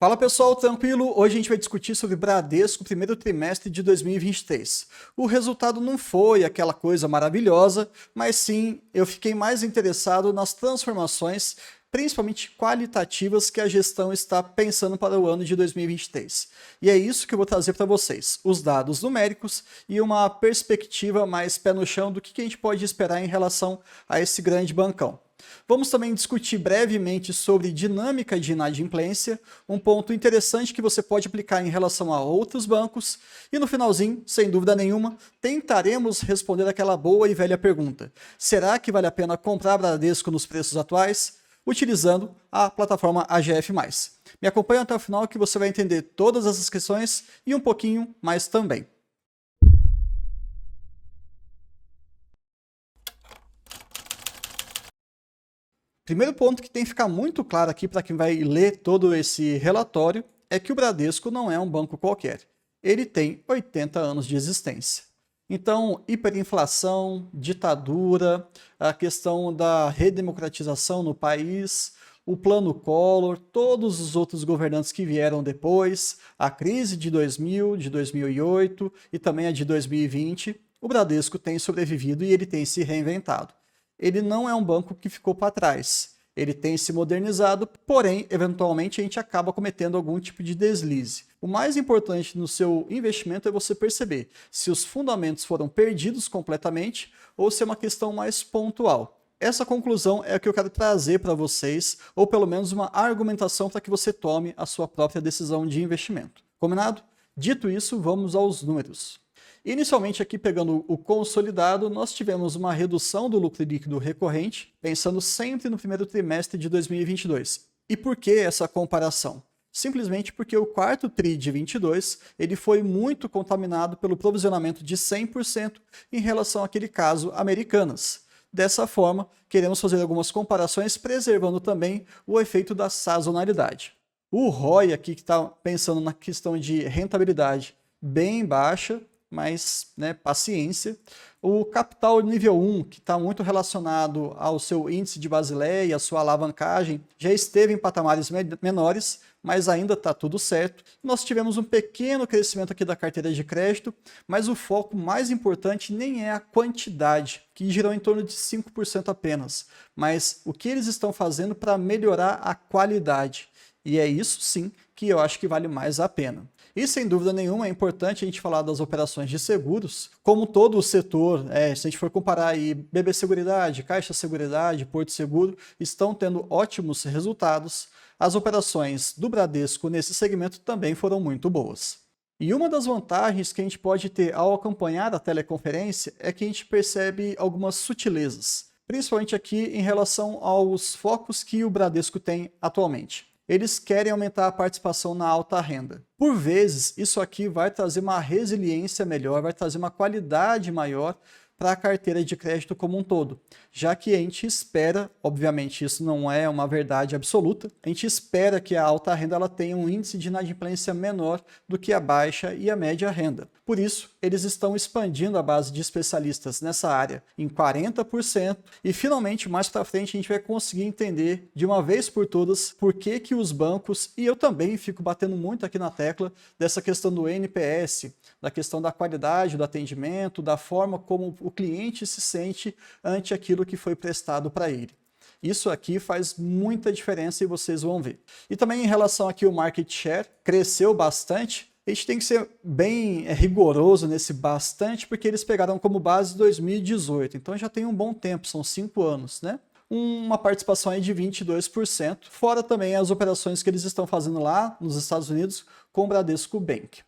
Fala pessoal, tranquilo? Hoje a gente vai discutir sobre Bradesco primeiro trimestre de 2023. O resultado não foi aquela coisa maravilhosa, mas sim eu fiquei mais interessado nas transformações, principalmente qualitativas, que a gestão está pensando para o ano de 2023. E é isso que eu vou trazer para vocês: os dados numéricos e uma perspectiva mais pé no chão do que a gente pode esperar em relação a esse grande bancão. Vamos também discutir brevemente sobre dinâmica de inadimplência, um ponto interessante que você pode aplicar em relação a outros bancos. E no finalzinho, sem dúvida nenhuma, tentaremos responder aquela boa e velha pergunta: será que vale a pena comprar Bradesco nos preços atuais? Utilizando a plataforma AGF+. Me acompanhe até o final que você vai entender todas essas questões e um pouquinho mais também. Primeiro ponto que tem que ficar muito claro aqui para quem vai ler todo esse relatório é que o Bradesco não é um banco qualquer. Ele tem 80 anos de existência. Então, hiperinflação, ditadura, a questão da redemocratização no país, o plano Collor, todos os outros governantes que vieram depois, a crise de 2000, de 2008 e também a de 2020, o Bradesco tem sobrevivido e ele tem se reinventado. Ele não é um banco que ficou para trás. Ele tem se modernizado, porém, eventualmente, a gente acaba cometendo algum tipo de deslize. O mais importante no seu investimento é você perceber se os fundamentos foram perdidos completamente ou se é uma questão mais pontual. Essa conclusão é a que eu quero trazer para vocês, ou pelo menos uma argumentação para que você tome a sua própria decisão de investimento. Combinado? Dito isso, vamos aos números. Inicialmente, aqui pegando o consolidado, nós tivemos uma redução do lucro líquido recorrente, pensando sempre no primeiro trimestre de 2022. E por que essa comparação? Simplesmente porque o quarto TRI de 22 ele foi muito contaminado pelo provisionamento de 100% em relação àquele caso Americanas. Dessa forma, queremos fazer algumas comparações, preservando também o efeito da sazonalidade. O ROI aqui, que está pensando na questão de rentabilidade bem baixa, mas paciência. O capital nível 1, que está muito relacionado ao seu índice de Basileia, a sua alavancagem, já esteve em patamares menores, mas ainda está tudo certo. Nós tivemos um pequeno crescimento aqui da carteira de crédito, mas o foco mais importante nem é a quantidade, que girou em torno de 5% apenas, mas o que eles estão fazendo para melhorar a qualidade. E é isso sim que eu acho que vale mais a pena. E sem dúvida nenhuma é importante a gente falar das operações de seguros, como todo o setor, se a gente for comparar aí BB Seguridade, Caixa Seguridade, Porto Seguro, estão tendo ótimos resultados. As operações do Bradesco nesse segmento também foram muito boas. E uma das vantagens que a gente pode ter ao acompanhar a teleconferência é que a gente percebe algumas sutilezas, principalmente aqui em relação aos focos que o Bradesco tem atualmente. Eles querem aumentar a participação na alta renda. Por vezes, isso aqui vai trazer uma resiliência melhor, vai trazer uma qualidade maior para a carteira de crédito como um todo, já que a gente espera, obviamente isso não é uma verdade absoluta, a gente espera que a alta renda ela tenha um índice de inadimplência menor do que a baixa e a média renda. Por isso, eles estão expandindo a base de especialistas nessa área em 40% e finalmente mais para frente a gente vai conseguir entender de uma vez por todas por que os bancos, e eu também fico batendo muito aqui na tecla dessa questão do NPS, da questão da qualidade do atendimento, da forma como o cliente se sente ante aquilo que foi prestado para ele. Isso aqui faz muita diferença e vocês vão ver. E também em relação aqui ao market share, cresceu bastante. A gente tem que ser bem rigoroso nesse bastante, porque eles pegaram como base 2018, então já tem um bom tempo, são 5 anos, né? Uma participação aí de 22%, fora também as operações que eles estão fazendo lá nos Estados Unidos com o Bradesco Bank.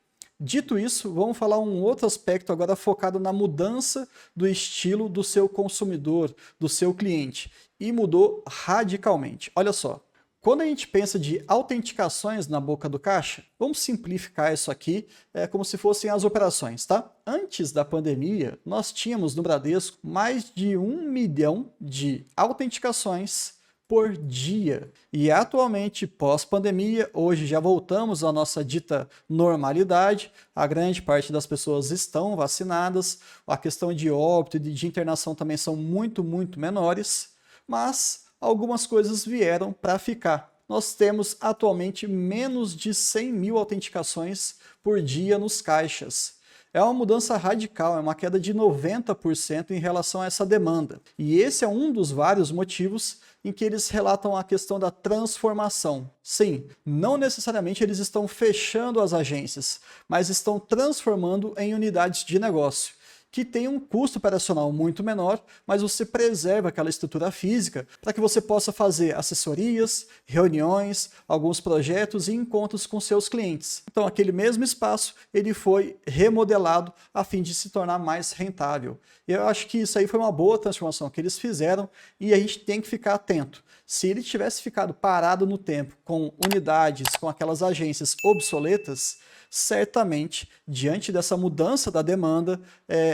Dito isso, vamos falar um outro aspecto agora focado na mudança do estilo do seu consumidor, do seu cliente, e mudou radicalmente. Olha só. Quando a gente pensa de autenticações na boca do caixa, vamos simplificar isso aqui como se fossem as operações, tá? Antes da pandemia, nós tínhamos no Bradesco mais de 1 milhão de autenticações por dia. E atualmente, pós-pandemia, hoje já voltamos à nossa dita normalidade, a grande parte das pessoas estão vacinadas, a questão de óbito e de internação também são muito menores, mas algumas coisas vieram para ficar. nós temos atualmente menos de 100 mil autenticações por dia nos caixas. É uma mudança radical, é uma queda de 90% em relação a essa demanda. E esse é um dos vários motivos em que eles relatam a questão da transformação. Sim, não necessariamente eles estão fechando as agências, mas estão transformando em unidades de negócio, que tem um custo operacional muito menor, mas você preserva aquela estrutura física para que você possa fazer assessorias, reuniões, alguns projetos e encontros com seus clientes. Então, aquele mesmo espaço, ele foi remodelado a fim de se tornar mais rentável. E eu acho que isso aí foi uma boa transformação que eles fizeram e a gente tem que ficar atento. Se ele tivesse ficado parado no tempo com unidades, com aquelas agências obsoletas, certamente, diante dessa mudança da demanda,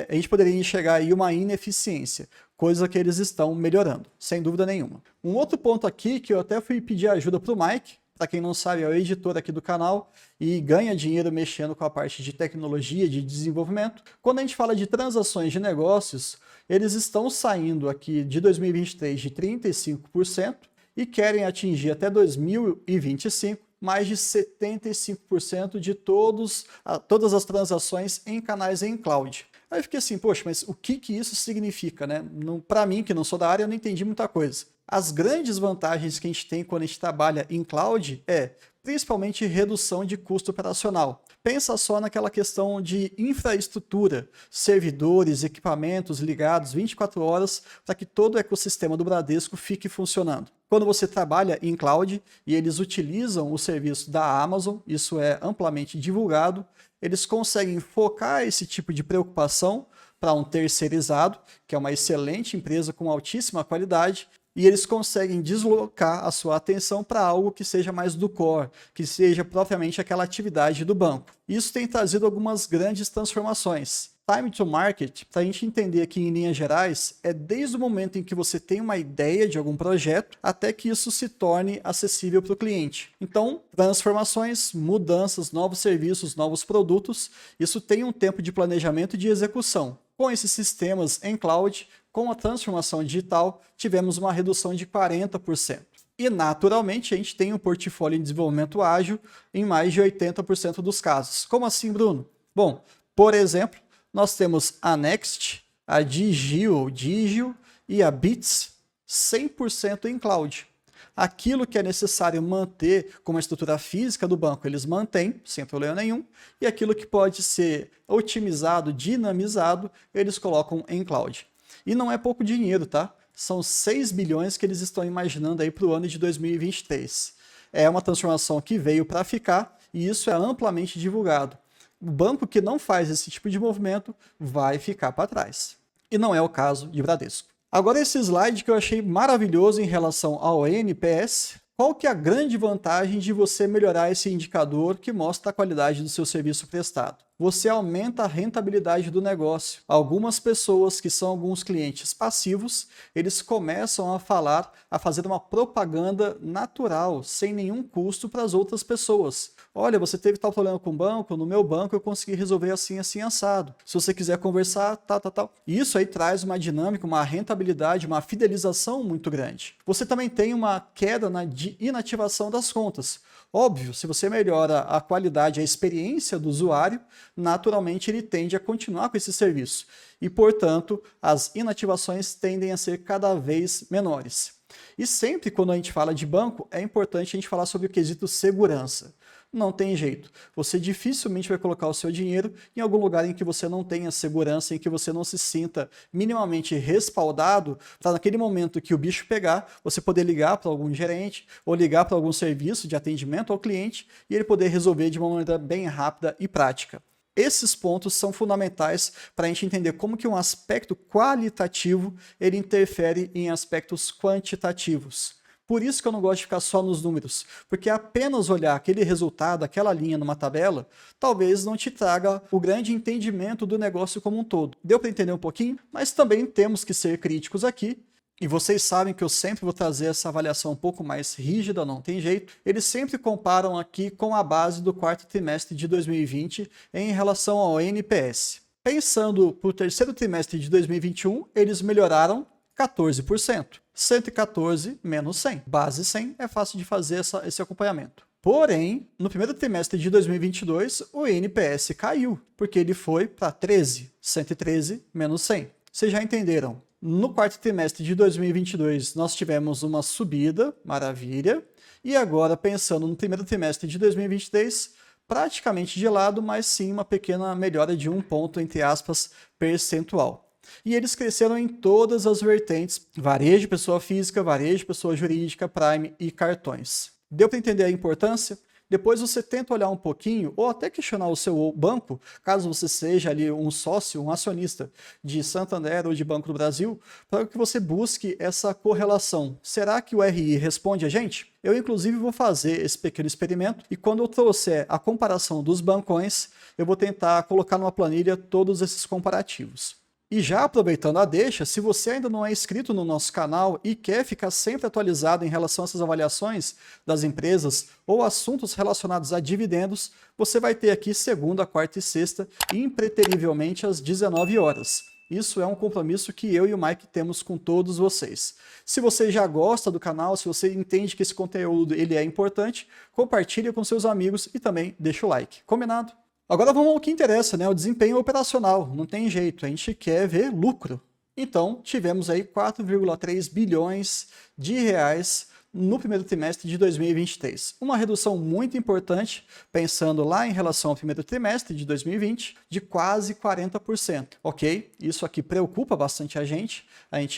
a gente poderia enxergar aí uma ineficiência, coisa que eles estão melhorando, sem dúvida nenhuma. Um outro ponto aqui que eu até fui pedir ajuda para o Mike, para quem não sabe, é o editor aqui do canal e ganha dinheiro mexendo com a parte de tecnologia, de desenvolvimento. Quando a gente fala de transações de negócios, eles estão saindo aqui de 2023 de 35% e querem atingir até 2025 mais de 75% de todas as transações em canais em cloud. Aí eu fiquei assim, poxa, mas o que isso significa, né? Para mim, que não sou da área, eu não entendi muita coisa. As grandes vantagens que a gente tem quando a gente trabalha em cloud principalmente redução de custo operacional. Pensa só naquela questão de infraestrutura, servidores, equipamentos ligados 24 horas para que todo o ecossistema do Bradesco fique funcionando. Quando você trabalha em cloud e eles utilizam o serviço da Amazon, isso é amplamente divulgado, eles conseguem focar esse tipo de preocupação para um terceirizado, que é uma excelente empresa com altíssima qualidade, e eles conseguem deslocar a sua atenção para algo que seja mais do core, que seja propriamente aquela atividade do banco. Isso tem trazido algumas grandes transformações. Time to market, para a gente entender aqui em linhas gerais, é desde o momento em que você tem uma ideia de algum projeto até que isso se torne acessível para o cliente. Então, transformações, mudanças, novos serviços, novos produtos, isso tem um tempo de planejamento e de execução. Com esses sistemas em cloud, com a transformação digital, tivemos uma redução de 40%. E, naturalmente, a gente tem um portfólio em desenvolvimento ágil em mais de 80% dos casos. Como assim, Bruno? Bom, por exemplo, nós temos a Next, a Digio e a Bits 100% em cloud. Aquilo que é necessário manter como a estrutura física do banco, eles mantêm, sem problema nenhum, e aquilo que pode ser otimizado, dinamizado, eles colocam em cloud. E não é pouco dinheiro, tá? São 6 bilhões que eles estão imaginando aí para o ano de 2023. É uma transformação que veio para ficar e isso é amplamente divulgado. O banco que não faz esse tipo de movimento vai ficar para trás. E não é o caso de Bradesco. Agora esse slide que eu achei maravilhoso em relação ao NPS. Qual que é a grande vantagem de você melhorar esse indicador que mostra a qualidade do seu serviço prestado? Você aumenta a rentabilidade do negócio. Algumas pessoas que são alguns clientes passivos, eles começam a fazer uma propaganda natural, sem nenhum custo para as outras pessoas. Olha, você teve tal problema com o banco, no meu banco eu consegui resolver assim, assim, assado. Se você quiser conversar, tal. Isso aí traz uma dinâmica, uma rentabilidade, uma fidelização muito grande. Você também tem uma queda na inativação das contas. Óbvio, se você melhora a qualidade, a experiência do usuário, naturalmente ele tende a continuar com esse serviço. E, portanto, as inativações tendem a ser cada vez menores. E sempre quando a gente fala de banco, é importante a gente falar sobre o quesito segurança. Não tem jeito. Você dificilmente vai colocar o seu dinheiro em algum lugar em que você não tenha segurança, em que você não se sinta minimamente respaldado, para naquele momento que o bicho pegar, você poder ligar para algum gerente ou ligar para algum serviço de atendimento ao cliente e ele poder resolver de uma maneira bem rápida e prática. Esses pontos são fundamentais para a gente entender como que um aspecto qualitativo ele interfere em aspectos quantitativos. Por isso que eu não gosto de ficar só nos números, porque apenas olhar aquele resultado, aquela linha numa tabela, talvez não te traga o grande entendimento do negócio como um todo. Deu para entender um pouquinho? Mas também temos que ser críticos aqui, e vocês sabem que eu sempre vou trazer essa avaliação um pouco mais rígida, não tem jeito. Eles sempre comparam aqui com a base do quarto trimestre de 2020 em relação ao NPS. Pensando para o terceiro trimestre de 2021, eles melhoraram 14%. 114 menos 100. Base 100 é fácil de fazer esse acompanhamento. Porém, no primeiro trimestre de 2022, o NPS caiu, porque ele foi para 13. 113 menos 100. Vocês já entenderam? No quarto trimestre de 2022, nós tivemos uma subida, maravilha. E agora, pensando no primeiro trimestre de 2023, praticamente de lado, mas sim uma pequena melhora de 1 ponto, entre aspas, percentual. E eles cresceram em todas as vertentes: varejo, pessoa física, varejo, pessoa jurídica, Prime e cartões. Deu para entender a importância? Depois você tenta olhar um pouquinho, ou até questionar o seu banco, caso você seja ali um sócio, um acionista de Santander ou de Banco do Brasil, para que você busque essa correlação. Será que o RI responde a gente? Eu, inclusive, vou fazer esse pequeno experimento e quando eu trouxer a comparação dos bancões, eu vou tentar colocar numa planilha todos esses comparativos. E já aproveitando a deixa, se você ainda não é inscrito no nosso canal e quer ficar sempre atualizado em relação a essas avaliações das empresas ou assuntos relacionados a dividendos, você vai ter aqui segunda, quarta e sexta, impreterivelmente às 19 horas. Isso é um compromisso que eu e o Mike temos com todos vocês. Se você já gosta do canal, se você entende que esse conteúdo ele é importante, compartilhe com seus amigos e também deixa o like. Combinado? Agora vamos ao que interessa, né? O desempenho operacional. Não tem jeito, a gente quer ver lucro. Então, tivemos aí 4,3 bilhões de reais no primeiro trimestre de 2023. Uma redução muito importante, pensando lá em relação ao primeiro trimestre de 2020, de quase 40%. Ok? Isso aqui preocupa bastante a gente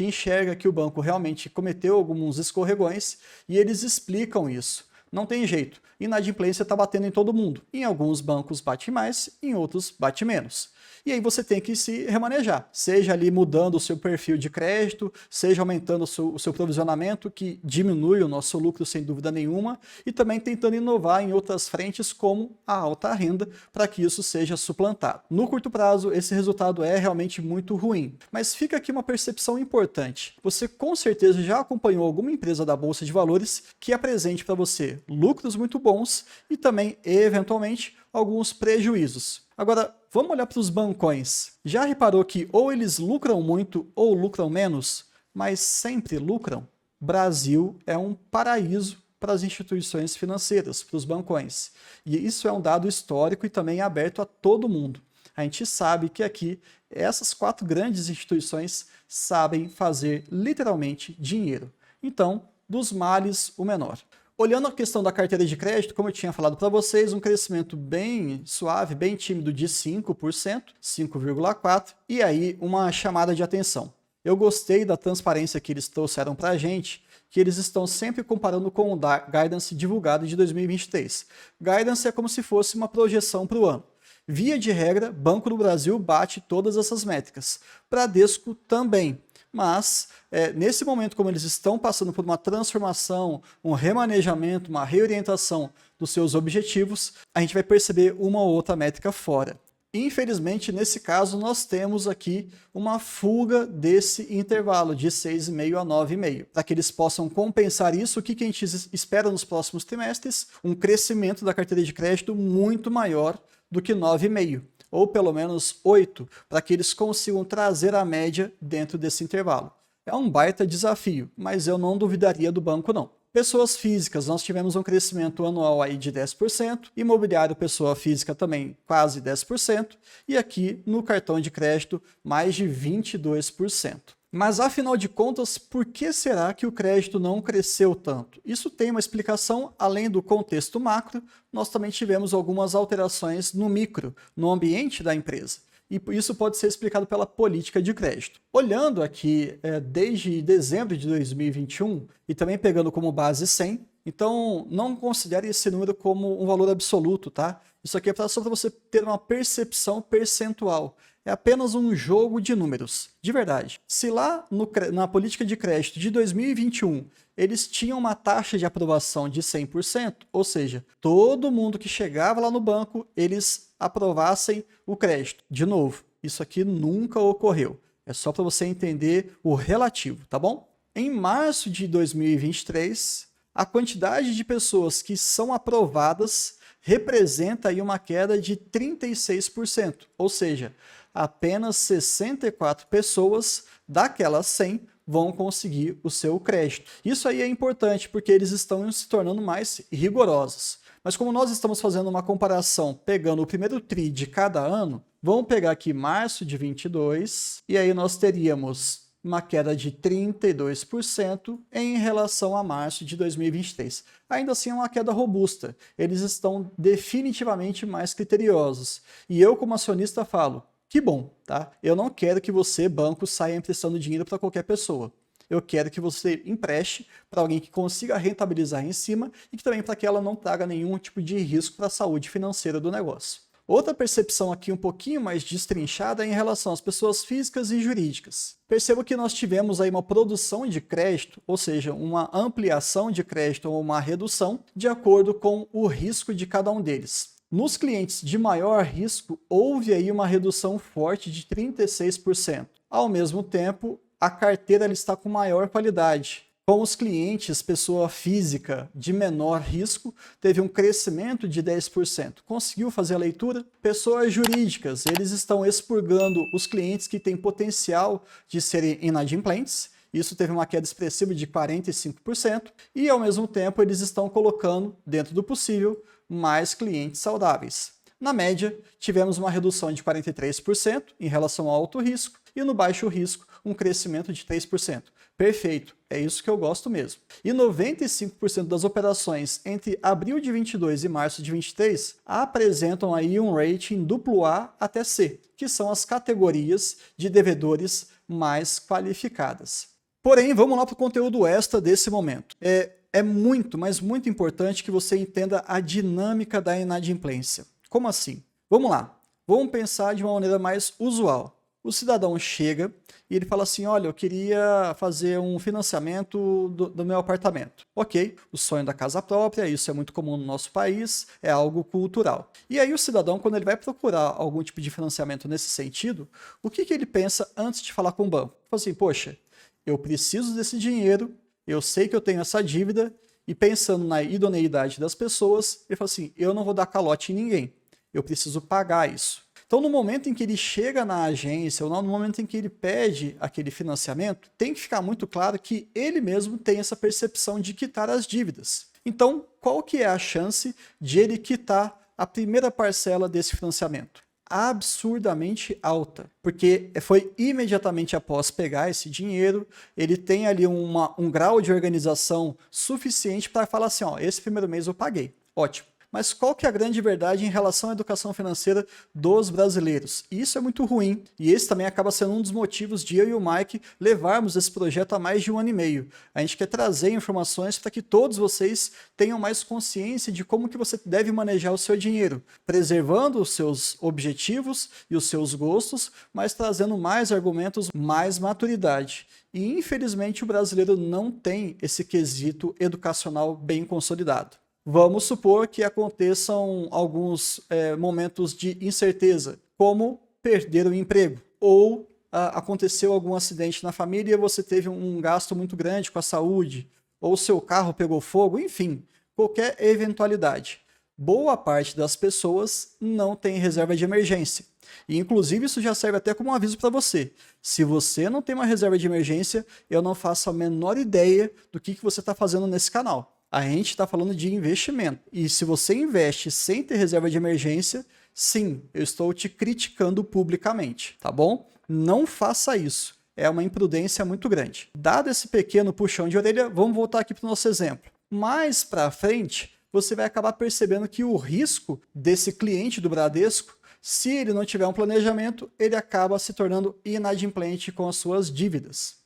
enxerga que o banco realmente cometeu alguns escorregões e eles explicam isso. Não tem jeito, inadimplência está batendo em todo mundo. Em alguns bancos bate mais, em outros bate menos. E aí você tem que se remanejar, seja ali mudando o seu perfil de crédito, seja aumentando o seu provisionamento, que diminui o nosso lucro sem dúvida nenhuma, e também tentando inovar em outras frentes como a alta renda, para que isso seja suplantado. No curto prazo, esse resultado é realmente muito ruim, mas fica aqui uma percepção importante. Você com certeza já acompanhou alguma empresa da Bolsa de Valores que apresente para você lucros muito bons e também, eventualmente, alguns prejuízos. Agora, vamos olhar para os bancões. Já reparou que ou eles lucram muito ou lucram menos, mas sempre lucram? Brasil é um paraíso para as instituições financeiras, para os bancões. E isso é um dado histórico e também aberto a todo mundo. A gente sabe que aqui essas 4 grandes instituições sabem fazer literalmente dinheiro. Então, dos males, o menor. Olhando a questão da carteira de crédito, como eu tinha falado para vocês, um crescimento bem suave, bem tímido de 5%, 5,4%, e aí uma chamada de atenção. Eu gostei da transparência que eles trouxeram para a gente, que eles estão sempre comparando com o Guidance divulgado de 2023. Guidance é como se fosse uma projeção para o ano. Via de regra, Banco do Brasil bate todas essas métricas. Bradesco também. Mas, nesse momento, como eles estão passando por uma transformação, um remanejamento, uma reorientação dos seus objetivos, a gente vai perceber uma ou outra métrica fora. Infelizmente, nesse caso, nós temos aqui uma fuga desse intervalo de 6,5 a 9,5. Para que eles possam compensar isso, o que a gente espera nos próximos trimestres? Um crescimento da carteira de crédito muito maior do que 9,5. Ou pelo menos 8, para que eles consigam trazer a média dentro desse intervalo. É um baita desafio, mas eu não duvidaria do banco não. Pessoas físicas, nós tivemos um crescimento anual aí de 10%, imobiliário pessoa física também quase 10%, e aqui no cartão de crédito mais de 22%. Mas afinal de contas, por que será que o crédito não cresceu tanto? Isso tem uma explicação, além do contexto macro, nós também tivemos algumas alterações no micro, no ambiente da empresa. E isso pode ser explicado pela política de crédito. Olhando aqui desde dezembro de 2021 e também pegando como base 100, então não considere esse número como um valor absoluto, tá? Isso aqui é só para você ter uma percepção percentual. É apenas um jogo de números, de verdade. Se lá na política de crédito de 2021 eles tinham uma taxa de aprovação de 100%, ou seja, todo mundo que chegava lá no banco, eles aprovassem o crédito. De novo, isso aqui nunca ocorreu. É só para você entender o relativo, tá bom? Em março de 2023, a quantidade de pessoas que são aprovadas representa aí uma queda de 36%, ou seja, apenas 64 pessoas daquelas 100 vão conseguir o seu crédito. Isso aí é importante porque eles estão se tornando mais rigorosos. Mas como nós estamos fazendo uma comparação pegando o primeiro TRI de cada ano, vamos pegar aqui março de 22 e aí nós teríamos uma queda de 32% em relação a março de 2023. Ainda assim é uma queda robusta, eles estão definitivamente mais criteriosos. E eu como acionista falo, que bom, tá? Eu não quero que você, banco, saia emprestando dinheiro para qualquer pessoa. Eu quero que você empreste para alguém que consiga rentabilizar em cima e que também para que ela não traga nenhum tipo de risco para a saúde financeira do negócio. Outra percepção aqui um pouquinho mais destrinchada é em relação às pessoas físicas e jurídicas. Percebo que nós tivemos aí uma produção de crédito, ou seja, uma ampliação de crédito ou uma redução, de acordo com o risco de cada um deles. Nos clientes de maior risco, houve aí uma redução forte de 36%. Ao mesmo tempo, a carteira ela está com maior qualidade. Com os clientes, pessoa física de menor risco, teve um crescimento de 10%. Conseguiu fazer a leitura? Pessoas jurídicas, eles estão expurgando os clientes que têm potencial de serem inadimplentes. Isso teve uma queda expressiva de 45%. E, ao mesmo tempo, eles estão colocando, dentro do possível, mais clientes saudáveis. Na média, tivemos uma redução de 43% em relação ao alto risco e no baixo risco, um crescimento de 3%. Perfeito, é isso que eu gosto mesmo. E 95% das operações entre abril de 22 e março de 23 apresentam aí um rating AA até C, que são as categorias de devedores mais qualificadas. Porém, vamos lá para o conteúdo extra desse momento. É muito, mas muito importante que você entenda a dinâmica da inadimplência. Como assim? Vamos lá, vamos pensar de uma maneira mais usual. O cidadão chega e ele fala assim, olha, eu queria fazer um financiamento do meu apartamento. Ok, o sonho da casa própria, isso é muito comum no nosso país, é algo cultural. E aí o cidadão, quando ele vai procurar algum tipo de financiamento nesse sentido, o que ele pensa antes de falar com o banco? Fala assim, poxa, eu preciso desse dinheiro, eu sei que eu tenho essa dívida, e pensando na idoneidade das pessoas, ele fala assim, eu não vou dar calote em ninguém, eu preciso pagar isso. Então, no momento em que ele chega na agência, ou no momento em que ele pede aquele financiamento, tem que ficar muito claro que ele mesmo tem essa percepção de quitar as dívidas. Então, qual que é a chance de ele quitar a primeira parcela desse financiamento? Absurdamente alta, porque foi imediatamente após pegar esse dinheiro, ele tem ali um grau de organização suficiente para falar assim, ó, esse primeiro mês eu paguei, ótimo. Mas qual que é a grande verdade em relação à educação financeira dos brasileiros? E isso é muito ruim, e esse também acaba sendo um dos motivos de eu e o Mike levarmos esse projeto há mais de 1 ano e meio. A gente quer trazer informações para que todos vocês tenham mais consciência de como que você deve manejar o seu dinheiro, preservando os seus objetivos e os seus gostos, mas trazendo mais argumentos, mais maturidade. E infelizmente o brasileiro não tem esse quesito educacional bem consolidado. Vamos supor que aconteçam alguns momentos de incerteza, como perder o emprego, ou aconteceu algum acidente na família e você teve um gasto muito grande com a saúde, ou seu carro pegou fogo, enfim, qualquer eventualidade. Boa parte das pessoas não tem reserva de emergência. E, inclusive, isso já serve até como um aviso para você. Se você não tem uma reserva de emergência, eu não faço a menor ideia do que você está fazendo nesse canal. A gente está falando de investimento. E se você investe sem ter reserva de emergência, sim, eu estou te criticando publicamente, tá bom? Não faça isso. É uma imprudência muito grande. Dado esse pequeno puxão de orelha, vamos voltar aqui para o nosso exemplo. Mais para frente, você vai acabar percebendo que o risco desse cliente do Bradesco, se ele não tiver um planejamento, ele acaba se tornando inadimplente com as suas dívidas.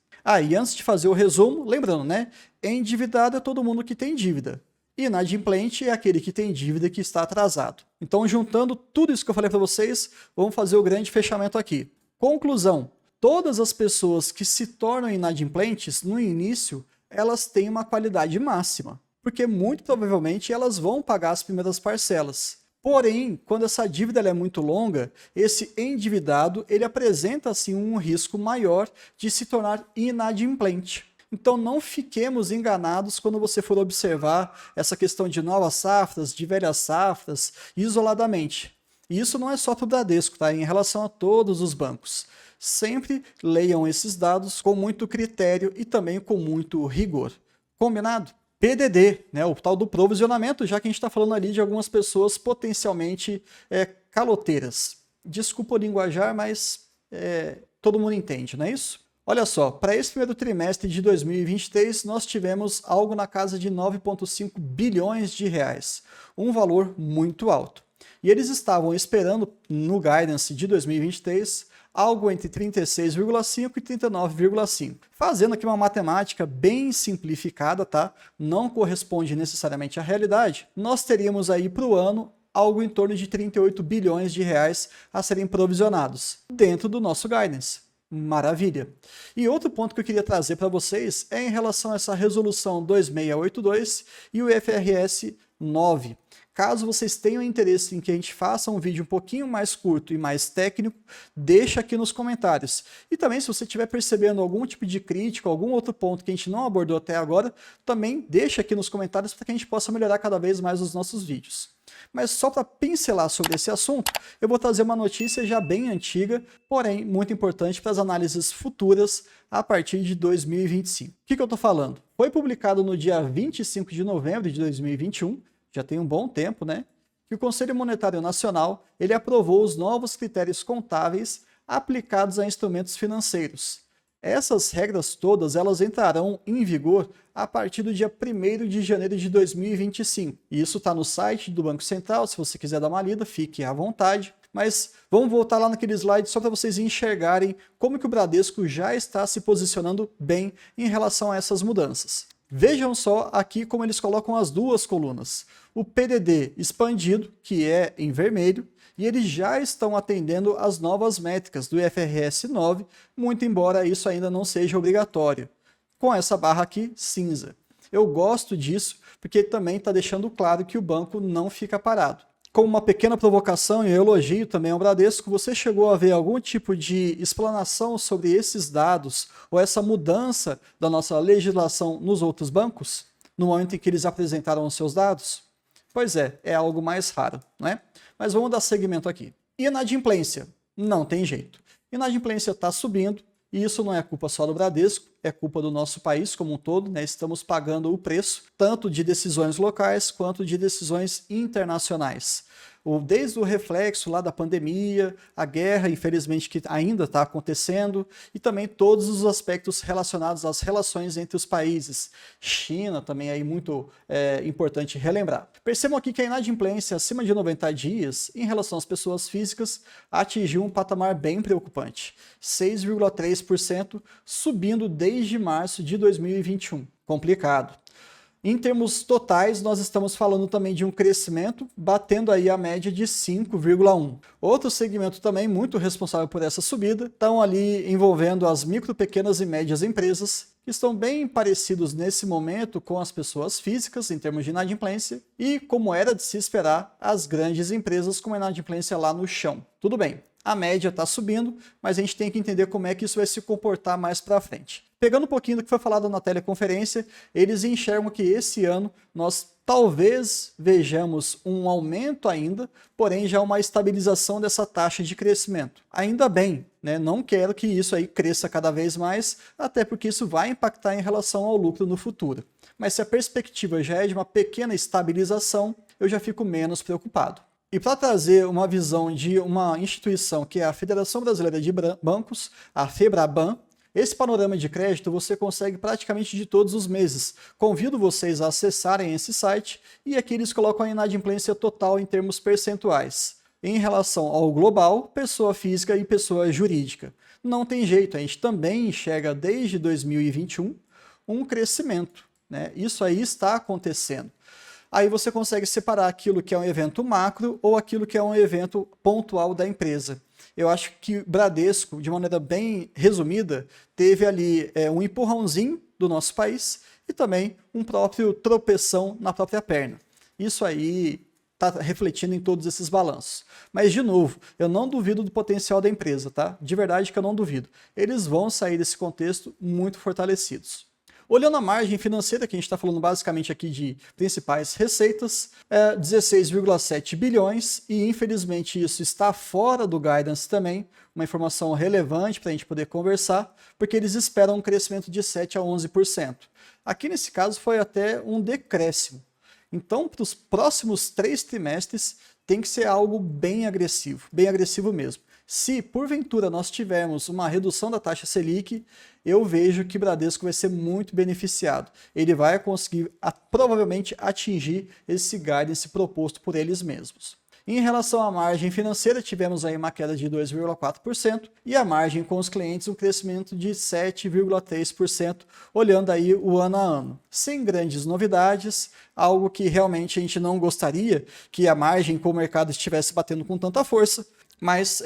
E antes de fazer o resumo, lembrando, né? Endividado é todo mundo que tem dívida. Inadimplente é aquele que tem dívida que está atrasado. Então, juntando tudo isso que eu falei para vocês, vamos fazer o grande fechamento aqui. Conclusão: todas as pessoas que se tornam inadimplentes, no início, elas têm uma qualidade máxima, porque muito provavelmente elas vão pagar as primeiras parcelas. Porém, quando essa dívida é muito longa, esse endividado ele apresenta assim, um risco maior de se tornar inadimplente. Então não fiquemos enganados quando você for observar essa questão de novas safras, de velhas safras, isoladamente. E isso não é só para o Bradesco, tá? Em relação a todos os bancos. Sempre leiam esses dados com muito critério e também com muito rigor. Combinado? PDD, né, o tal do provisionamento, já que a gente está falando ali de algumas pessoas potencialmente caloteiras. Desculpa o linguajar, mas todo mundo entende, não é isso? Olha só, para esse primeiro trimestre de 2023, nós tivemos algo na casa de 9,5 bilhões de reais, um valor muito alto. E eles estavam esperando, no guidance de 2023, algo entre 36,5 e 39,5. Fazendo aqui uma matemática bem simplificada, tá? Não corresponde necessariamente à realidade. Nós teríamos aí para o ano algo em torno de 38 bilhões de reais a serem provisionados dentro do nosso guidance. Maravilha! E outro ponto que eu queria trazer para vocês é em relação a essa resolução 2682 e o IFRS 9. Caso vocês tenham interesse em que a gente faça um vídeo um pouquinho mais curto e mais técnico, deixa aqui nos comentários. E também, se você estiver percebendo algum tipo de crítica, algum outro ponto que a gente não abordou até agora, também deixa aqui nos comentários para que a gente possa melhorar cada vez mais os nossos vídeos. Mas só para pincelar sobre esse assunto, eu vou trazer uma notícia já bem antiga, porém muito importante para as análises futuras a partir de 2025. O que eu estou falando? Foi publicado no dia 25 de novembro de 2021, já tem um bom tempo, né? Que o Conselho Monetário Nacional ele aprovou os novos critérios contábeis aplicados a instrumentos financeiros. Essas regras todas elas entrarão em vigor a partir do dia 1º de janeiro de 2025. E isso está no site do Banco Central, se você quiser dar uma lida, fique à vontade. Mas vamos voltar lá naquele slide só para vocês enxergarem como que o Bradesco já está se posicionando bem em relação a essas mudanças. Vejam só aqui como eles colocam as duas colunas. O PDD expandido, que é em vermelho, e eles já estão atendendo as novas métricas do IFRS 9, muito embora isso ainda não seja obrigatório. Com essa barra aqui, cinza. Eu gosto disso porque também está deixando claro que o banco não fica parado. Como uma pequena provocação e elogio também ao Bradesco, você chegou a ver algum tipo de explanação sobre esses dados ou essa mudança da nossa legislação nos outros bancos, no momento em que eles apresentaram os seus dados? Pois é algo mais raro, não é? Mas vamos dar seguimento aqui. Inadimplência, não tem jeito. Inadimplência está subindo, e isso não é culpa só do Bradesco, é culpa do nosso país como um todo, né? Estamos pagando o preço, tanto de decisões locais quanto de decisões internacionais. Desde o reflexo lá da pandemia, a guerra, infelizmente, que ainda está acontecendo, e também todos os aspectos relacionados às relações entre os países. China também é muito importante relembrar. Percebam aqui que a inadimplência acima de 90 dias, em relação às pessoas físicas, atingiu um patamar bem preocupante. 6,3%, subindo desde março de 2021. Complicado. Em termos totais, nós estamos falando também de um crescimento, batendo aí a média de 5,1. Outro segmento também muito responsável por essa subida, estão ali envolvendo as micro, pequenas e médias empresas, que estão bem parecidos nesse momento com as pessoas físicas em termos de inadimplência e, como era de se esperar, as grandes empresas com inadimplência lá no chão. Tudo bem, a média está subindo, mas a gente tem que entender como é que isso vai se comportar mais para frente. Pegando um pouquinho do que foi falado na teleconferência, eles enxergam que esse ano nós talvez vejamos um aumento ainda, porém já uma estabilização dessa taxa de crescimento. Ainda bem, né? Não quero que isso aí cresça cada vez mais, até porque isso vai impactar em relação ao lucro no futuro. Mas se a perspectiva já é de uma pequena estabilização, eu já fico menos preocupado. E para trazer uma visão de uma instituição que é a Federação Brasileira de Bancos, a FEBRABAN, esse panorama de crédito você consegue praticamente de todos os meses. Convido vocês a acessarem esse site e aqui eles colocam a inadimplência total em termos percentuais. Em relação ao global, pessoa física e pessoa jurídica. Não tem jeito, a gente também enxerga desde 2021 um crescimento, né? Isso aí está acontecendo. Aí você consegue separar aquilo que é um evento macro ou aquilo que é um evento pontual da empresa. Eu acho que o Bradesco, de maneira bem resumida, teve ali um empurrãozinho do nosso país e também um próprio tropeção na própria perna. Isso aí está refletindo em todos esses balanços. Mas, de novo, eu não duvido do potencial da empresa, tá? De verdade que eu não duvido. Eles vão sair desse contexto muito fortalecidos. Olhando a margem financeira, que a gente está falando basicamente aqui de principais receitas, 16,7 bilhões, e infelizmente isso está fora do guidance também, uma informação relevante para a gente poder conversar, porque eles esperam um crescimento de 7 a 11%. Aqui nesse caso foi até um decréscimo. Então, para os próximos 3 trimestres, tem que ser algo bem agressivo mesmo. Se, porventura, nós tivermos uma redução da taxa Selic, eu vejo que o Bradesco vai ser muito beneficiado. Ele vai conseguir, provavelmente, atingir esse guidance proposto por eles mesmos. Em relação à margem financeira, tivemos aí uma queda de 2,4% e a margem com os clientes um crescimento de 7,3%, olhando aí o ano a ano. Sem grandes novidades, algo que realmente a gente não gostaria que a margem com o mercado estivesse batendo com tanta força, mas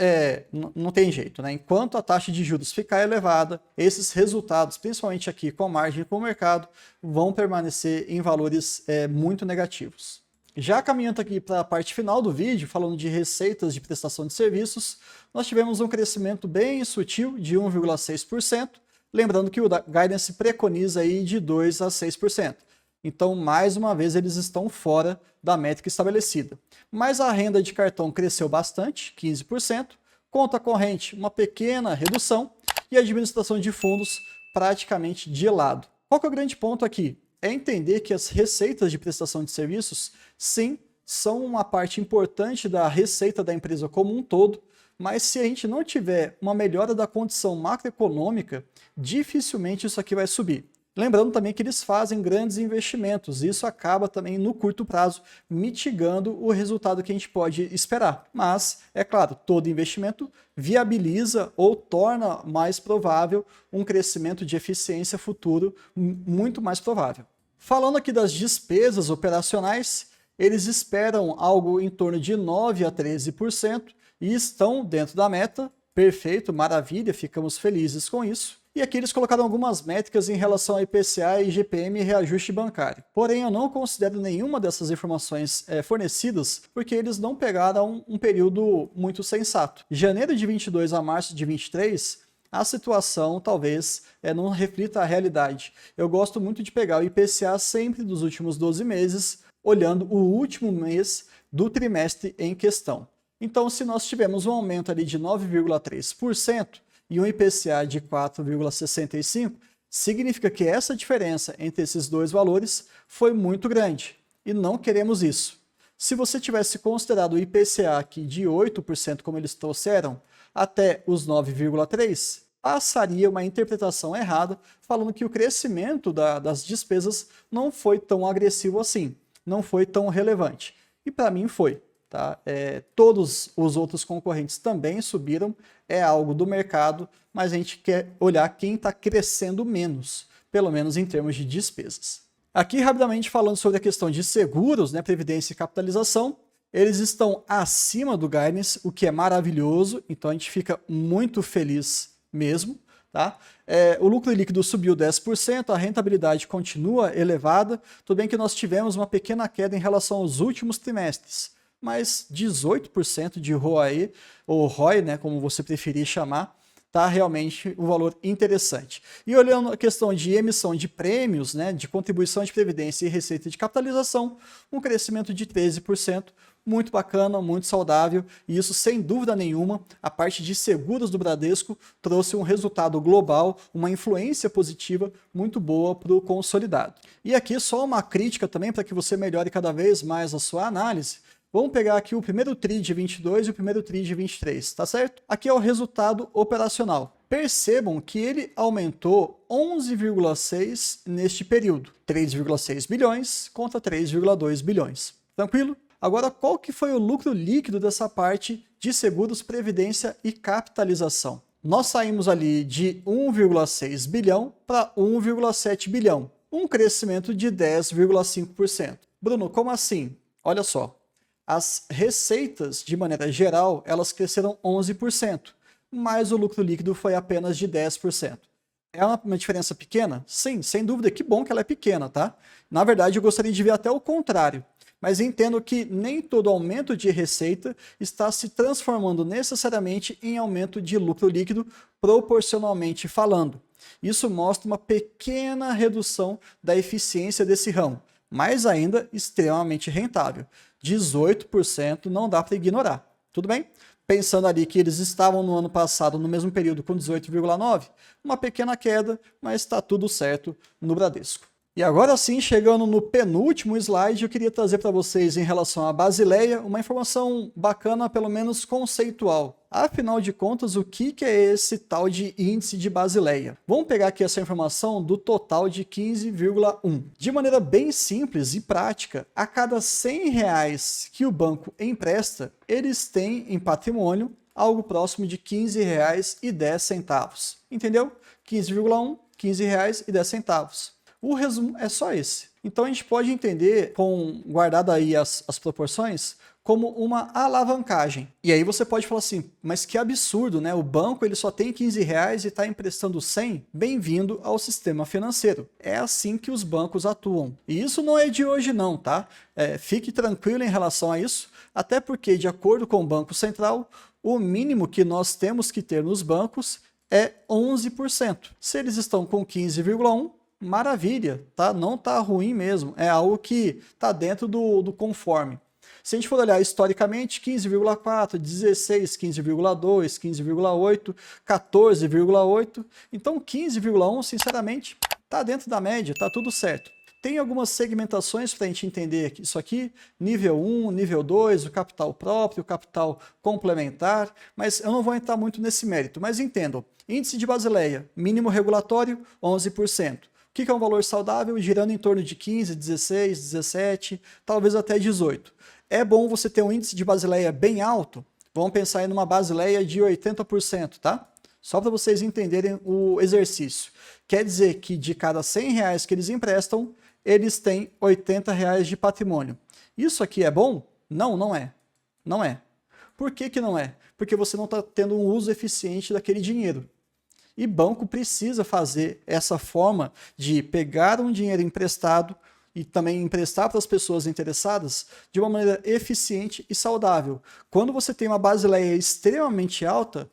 não tem jeito, né? Enquanto a taxa de juros ficar elevada, esses resultados, principalmente aqui com a margem com o mercado, vão permanecer em valores muito negativos. Já caminhando aqui para a parte final do vídeo, falando de receitas de prestação de serviços, nós tivemos um crescimento bem sutil de 1,6%, lembrando que o guidance preconiza aí de 2 a 6%. Então, mais uma vez, eles estão fora da métrica estabelecida. Mas a renda de cartão cresceu bastante, 15%, conta corrente, uma pequena redução, e a administração de fundos praticamente de lado. Qual que é o grande ponto aqui? É entender que as receitas de prestação de serviços, sim, são uma parte importante da receita da empresa como um todo, mas se a gente não tiver uma melhora da condição macroeconômica, dificilmente isso aqui vai subir. Lembrando também que eles fazem grandes investimentos, e isso acaba também no curto prazo mitigando o resultado que a gente pode esperar. Mas, é claro, todo investimento viabiliza ou torna mais provável um crescimento de eficiência futuro muito mais provável. Falando aqui das despesas operacionais, eles esperam algo em torno de 9 a 13% e estão dentro da meta. Perfeito, maravilha, ficamos felizes com isso. E aqui eles colocaram algumas métricas em relação a IPCA, IGPM e reajuste bancário. Porém, eu não considero nenhuma dessas informações fornecidas porque eles não pegaram um período muito sensato. De janeiro de 22 a março de 23, a situação talvez não reflita a realidade. Eu gosto muito de pegar o IPCA sempre dos últimos 12 meses, olhando o último mês do trimestre em questão. Então, se nós tivermos um aumento ali de 9,3%, e um IPCA de 4,65, significa que essa diferença entre esses dois valores foi muito grande, e não queremos isso. Se você tivesse considerado o IPCA aqui de 8%, como eles trouxeram, até os 9,3%, passaria uma interpretação errada, falando que o crescimento das despesas não foi tão agressivo assim, não foi tão relevante. E para mim foi. Tá? Todos os outros concorrentes também subiram, é algo do mercado, mas a gente quer olhar quem está crescendo menos, pelo menos em termos de despesas. Aqui, rapidamente, falando sobre a questão de seguros, né, previdência e capitalização, eles estão acima do guidance, o que é maravilhoso, então a gente fica muito feliz mesmo. Tá? O lucro líquido subiu 10%, a rentabilidade continua elevada, tudo bem que nós tivemos uma pequena queda em relação aos últimos trimestres, mas 18% de ROAE, ou ROI, né, como você preferir chamar, está realmente um valor interessante. E olhando a questão de emissão de prêmios, né, de contribuição de previdência e receita de capitalização, um crescimento de 13%, muito bacana, muito saudável, e isso sem dúvida nenhuma, a parte de seguros do Bradesco trouxe um resultado global, uma influência positiva muito boa para o consolidado. E aqui só uma crítica também para que você melhore cada vez mais a sua análise. Vamos pegar aqui o primeiro TRI de 22 e o primeiro TRI de 23, tá certo? Aqui é o resultado operacional. Percebam que ele aumentou 11,6 neste período. 3,6 bilhões contra 3,2 bilhões. Tranquilo? Agora, qual que foi o lucro líquido dessa parte de seguros, previdência e capitalização? Nós saímos ali de 1,6 bilhão para 1,7 bilhão. Um crescimento de 10,5%. Bruno, como assim? Olha só. As receitas, de maneira geral, elas cresceram 11%, mas o lucro líquido foi apenas de 10%. É uma diferença pequena? Sim, sem dúvida, que bom que ela é pequena, tá? Na verdade, eu gostaria de ver até o contrário, mas entendo que nem todo aumento de receita está se transformando necessariamente em aumento de lucro líquido, proporcionalmente falando. Isso mostra uma pequena redução da eficiência desse ramo, mas ainda extremamente rentável. 18% não dá para ignorar. Tudo bem? Pensando ali que eles estavam no ano passado, no mesmo período, com 18,9%, uma pequena queda, mas está tudo certo no Bradesco. E agora sim, chegando no penúltimo slide, eu queria trazer para vocês em relação à Basileia uma informação bacana, pelo menos conceitual. Afinal de contas, o que é esse tal de índice de Basileia? Vamos pegar aqui essa informação do total de 15,1. De maneira bem simples e prática, a cada R$100 que o banco empresta, eles têm em patrimônio algo próximo de R$15,10. Entendeu? 15,1, R$15,10. O resumo é só esse. Então a gente pode entender, guardado aí as proporções, como uma alavancagem. E aí você pode falar assim, mas que absurdo, né? O banco ele só tem R$15 e está emprestando 100? Bem-vindo ao sistema financeiro. É assim que os bancos atuam. E isso não é de hoje não, tá? Fique tranquilo em relação a isso, até porque, de acordo com o Banco Central, o mínimo que nós temos que ter nos bancos é 11%. Se eles estão com 15,1%, maravilha, tá? Não tá ruim mesmo, é algo que tá dentro do conforme. Se a gente for olhar historicamente, 15,4, 16, 15,2, 15,8, 14,8, então 15,1, sinceramente, tá dentro da média, tá tudo certo. Tem algumas segmentações para a gente entender isso aqui, nível 1, nível 2, o capital próprio, o capital complementar, mas eu não vou entrar muito nesse mérito, mas entendam, índice de Basileia, mínimo regulatório, 11%. O que é um valor saudável? Girando em torno de 15, 16, 17, talvez até 18. É bom você ter um índice de Basileia bem alto? Vamos pensar em uma Basileia de 80%, tá? Só para vocês entenderem o exercício. Quer dizer que de cada R$100 que eles emprestam, eles têm R$80 de patrimônio. Isso aqui é bom? Não, não é. Não é. Por que não é? Porque você não está tendo um uso eficiente daquele dinheiro. E banco precisa fazer essa forma de pegar um dinheiro emprestado e também emprestar para as pessoas interessadas de uma maneira eficiente e saudável. Quando você tem uma Basileia extremamente alta,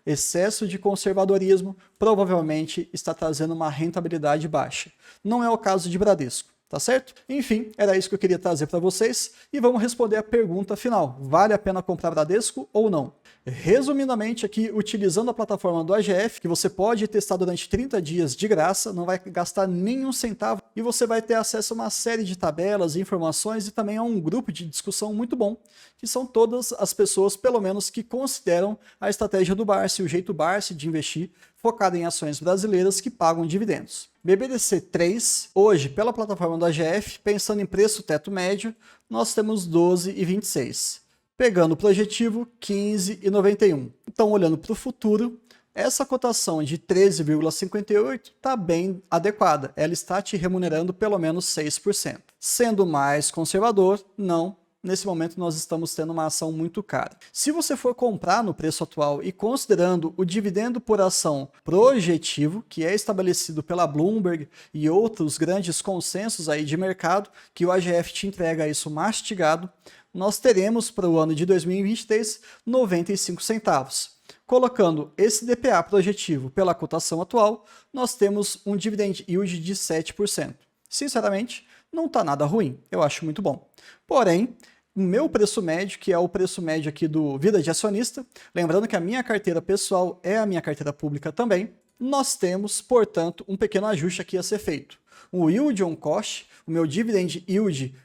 excesso de conservadorismo provavelmente está trazendo uma rentabilidade baixa. Não é o caso de Bradesco. Tá certo? Enfim, era isso que eu queria trazer para vocês e vamos responder a pergunta final. Vale a pena comprar Bradesco ou não? Resumidamente aqui, utilizando a plataforma do AGF, que você pode testar durante 30 dias de graça, não vai gastar nenhum centavo e você vai ter acesso a uma série de tabelas, informações e também a um grupo de discussão muito bom, que são todas as pessoas, pelo menos, que consideram a estratégia do Barsi, o jeito Barsi de investir, focado em ações brasileiras que pagam dividendos. BBDC 3, hoje, pela plataforma do AGF, pensando em preço teto médio, nós temos 12,26. Pegando o projetivo, 15,91. Então, olhando para o futuro, essa cotação de 13,58 está bem adequada. Ela está te remunerando pelo menos 6%. Sendo mais conservador, não. Nesse momento nós estamos tendo uma ação muito cara. Se você for comprar no preço atual e considerando o dividendo por ação projetivo, que é estabelecido pela Bloomberg e outros grandes consensos aí de mercado, que o AGF te entrega isso mastigado, nós teremos para o ano de 2023 95 centavos. Colocando esse DPA projetivo pela cotação atual, nós temos um dividend yield de 7%. Sinceramente, não está nada ruim, eu acho muito bom. Porém, o meu preço médio, que é o preço médio aqui do Vida de Acionista, lembrando que a minha carteira pessoal é a minha carteira pública também, nós temos, portanto, um pequeno ajuste aqui a ser feito. O yield on cost, o meu dividend yield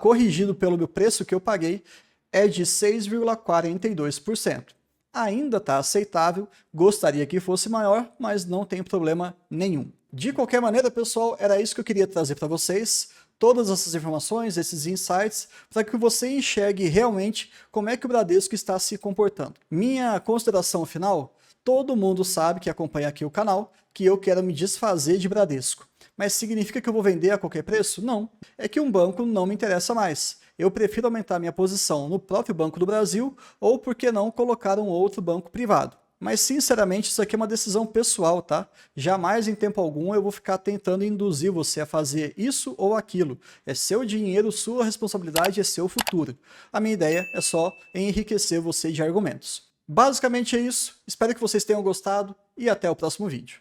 corrigido pelo meu preço que eu paguei, é de 6,42%. Ainda está aceitável, gostaria que fosse maior, mas não tem problema nenhum. De qualquer maneira, pessoal, era isso que eu queria trazer para vocês. Todas essas informações, esses insights, para que você enxergue realmente como é que o Bradesco está se comportando. Minha consideração final, todo mundo sabe que acompanha aqui o canal, que eu quero me desfazer de Bradesco. Mas significa que eu vou vender a qualquer preço? Não. É que um banco não me interessa mais. Eu prefiro aumentar minha posição no próprio Banco do Brasil ou, por que não, colocar um outro banco privado. Mas, sinceramente, isso aqui é uma decisão pessoal, tá? Jamais, em tempo algum, eu vou ficar tentando induzir você a fazer isso ou aquilo. É seu dinheiro, sua responsabilidade, é seu futuro. A minha ideia é só enriquecer você de argumentos. Basicamente é isso. Espero que vocês tenham gostado e até o próximo vídeo.